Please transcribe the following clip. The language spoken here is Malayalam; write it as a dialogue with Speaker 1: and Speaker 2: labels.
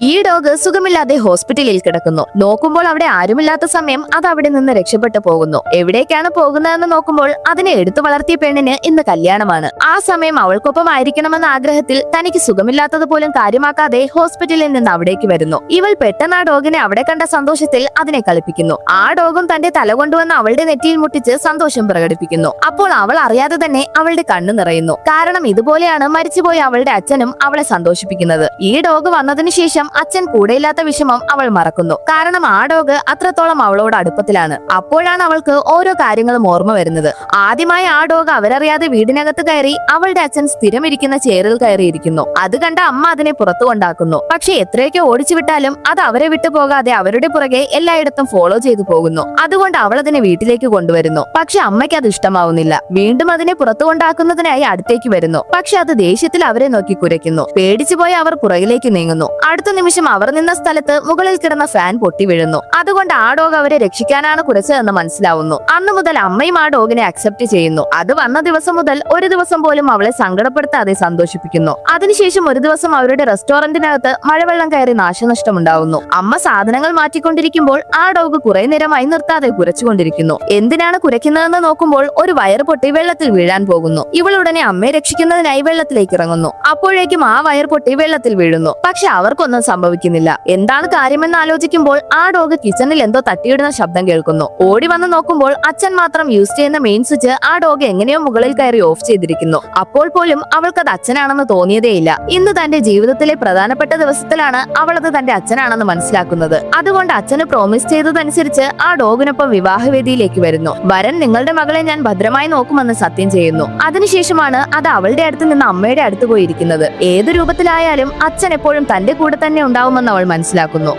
Speaker 1: ഈ ഡോഗ് സുഖമില്ലാതെ ഹോസ്പിറ്റലിൽ കിടക്കുന്നു. നോക്കുമ്പോൾ അവിടെ ആരുമില്ലാത്ത സമയം അത് അവിടെ നിന്ന് രക്ഷപ്പെട്ടു പോകുന്നു. എവിടേക്കാണ് പോകുന്നതെന്ന് നോക്കുമ്പോൾ അതിനെ എടുത്തു വളർത്തിയ പെണ്ണിന് ഇന്ന് കല്യാണമാണ്. ആ സമയം അവൾക്കൊപ്പം ആയിരിക്കണമെന്ന ആഗ്രഹത്തിൽ തനിക്ക് സുഖമില്ലാത്തത് പോലും കാര്യമാക്കാതെ ഹോസ്പിറ്റലിൽ നിന്ന് അവിടേക്ക് വരുന്നു. ഇവൾ പെട്ടെന്ന് ആ ഡോഗിനെ അവിടെ കണ്ട സന്തോഷത്തിൽ അതിനെ കളിപ്പിക്കുന്നു. ആ ഡോഗും തന്റെ തല കൊണ്ടുവന്ന് അവളുടെ നെറ്റിയിൽ മുട്ടിച്ച് സന്തോഷം പ്രകടിപ്പിക്കുന്നു. അപ്പോൾ അവൾ അറിയാതെ തന്നെ അവളുടെ കണ്ണു നിറയുന്നു. കാരണം ഇതുപോലെയാണ് മരിച്ചുപോയ അവളുടെ അച്ഛനും അവളെ സന്തോഷിപ്പിക്കുന്നത്. ഈ ഡോഗ് വന്നതിന് ശേഷം അച്ഛൻ കൂടെയില്ലാത്ത വിഷമം അവൾ മറക്കുന്നു. കാരണം ആ ഡോഗ് അത്രത്തോളം അവളോട് അടുപ്പത്തിലാണ്. അപ്പോഴാണ് അവൾക്ക് ഓരോ കാര്യങ്ങളും ഓർമ്മ വരുന്നത്. ആദ്യമായി ആ ഡോഗ് അവരറിയാതെ വീടിനകത്ത് കയറി അവളുടെ അച്ഛൻ സ്ഥിരം ഇരിക്കുന്ന ചെയറിൽ കയറിയിരിക്കുന്നു. അത് കണ്ട അമ്മ അതിനെ പുറത്തു കൊണ്ടാക്കുന്നു. പക്ഷെ എത്രയൊക്കെ ഓടിച്ചു വിട്ടാലും അത് അവരെ വിട്ടു പോകാതെ അവരുടെ പുറകെ എല്ലായിടത്തും ഫോളോ ചെയ്തു പോകുന്നു. അതുകൊണ്ട് അവൾ അതിനെ വീട്ടിലേക്ക് കൊണ്ടുവരുന്നു. പക്ഷെ അമ്മയ്ക്ക് അത് ഇഷ്ടമാവുന്നില്ല. വീണ്ടും അതിനെ പുറത്തു കൊണ്ടാക്കുന്നതിനായി അടുത്തേക്ക് വരുന്നു. പക്ഷെ അത് ദേഷ്യത്തിൽ അവരെ നോക്കി കുരയ്ക്കുന്നു. പേടിച്ചുപോയി അവർ പുറകിലേക്ക് നീങ്ങുന്നു. അടുത്ത നിമിഷം അവർ നിന്ന സ്ഥലത്ത് മുകളിൽ കിടന്ന ഫാൻ പൊട്ടി വീഴുന്നു. അതുകൊണ്ട് ആ ഡോഗ് അവരെ രക്ഷിക്കാനാണ് കുരച്ചതെന്ന് മനസ്സിലാവുന്നു. അന്നു മുതൽ അമ്മയും ആ ഡോഗിനെ അക്സെപ്റ്റ് ചെയ്യുന്നു. അത് വന്ന ദിവസം മുതൽ ഒരു ദിവസം പോലും അവളെ സങ്കടപ്പെടുത്താതെ സന്തോഷിപ്പിക്കുന്നു. അതിനുശേഷം ഒരു ദിവസം അവരുടെ റെസ്റ്റോറന്റിനകത്ത് മഴവെള്ളം കയറി നാശനഷ്ടമുണ്ടാവുന്നു. അമ്മ സാധനങ്ങൾ മാറ്റിക്കൊണ്ടിരിക്കുമ്പോൾ ആ ഡോഗ് കുറെ നേരമായി നിർത്താതെ കുരച്ചുകൊണ്ടിരിക്കുന്നു. എന്തിനാണ് കുരയ്ക്കുന്നതെന്ന് നോക്കുമ്പോൾ ഒരു വയർ പൊട്ടി വെള്ളത്തിൽ വീഴാൻ പോകുന്നു. ഇവൾ ഉടനെ അമ്മയെ രക്ഷിക്കുന്നതിനായി വെള്ളത്തിലേക്ക് ഇറങ്ങുന്നു. അപ്പോഴേക്കും ആ വയർ പൊട്ടി വെള്ളത്തിൽ വീഴുന്നു. പക്ഷെ അവർക്കൊന്നും സംഭവിക്കുന്നില്ല. എന്താണ് കാര്യമെന്ന് ആലോചിക്കുമ്പോൾ ആ ഡോഗ് കിച്ചണിൽ എന്തോ തട്ടിയിടുന്ന ശബ്ദം കേൾക്കുന്നു. ഓടി വന്ന് നോക്കുമ്പോൾ അച്ഛൻ മാത്രം യൂസ് ചെയ്യുന്ന മെയിൻ സ്വിച്ച് ആ ഡോഗ് എങ്ങനെയോ മുകളിൽ കയറി ഓഫ് ചെയ്തിരിക്കുന്നു. അപ്പോൾ പോലും അവൾക്കത് അച്ഛനാണെന്ന് തോന്നിയതേയില്ല. ഇന്ന് തന്റെ ജീവിതത്തിലെ പ്രധാനപ്പെട്ട ദിവസത്തിലാണ് അവളത് തന്റെ അച്ഛനാണെന്ന് മനസ്സിലാക്കുന്നത്. അതുകൊണ്ട് അച്ഛന് പ്രോമിസ് ചെയ്തതനുസരിച്ച് ആ ഡോഗിനൊപ്പം വിവാഹവേദിയിലേക്ക് വരുന്നു. വരൻ നിങ്ങളുടെ മകളെ ഞാൻ ഭദ്രമായി നോക്കുമെന്ന് സത്യം ചെയ്യുന്നു. അതിനുശേഷമാണ് അത് അവളുടെ അടുത്ത് നിന്ന് അമ്മയുടെ അടുത്ത് പോയിരിക്കുന്നത്. ഏതു രൂപത്തിലായാലും അച്ഛൻ എപ്പോഴും തന്റെ കൂടെ തന്നെ ഉണ്ടാവുമെന്ന് അവൾ മനസ്സിലാക്കുന്നു.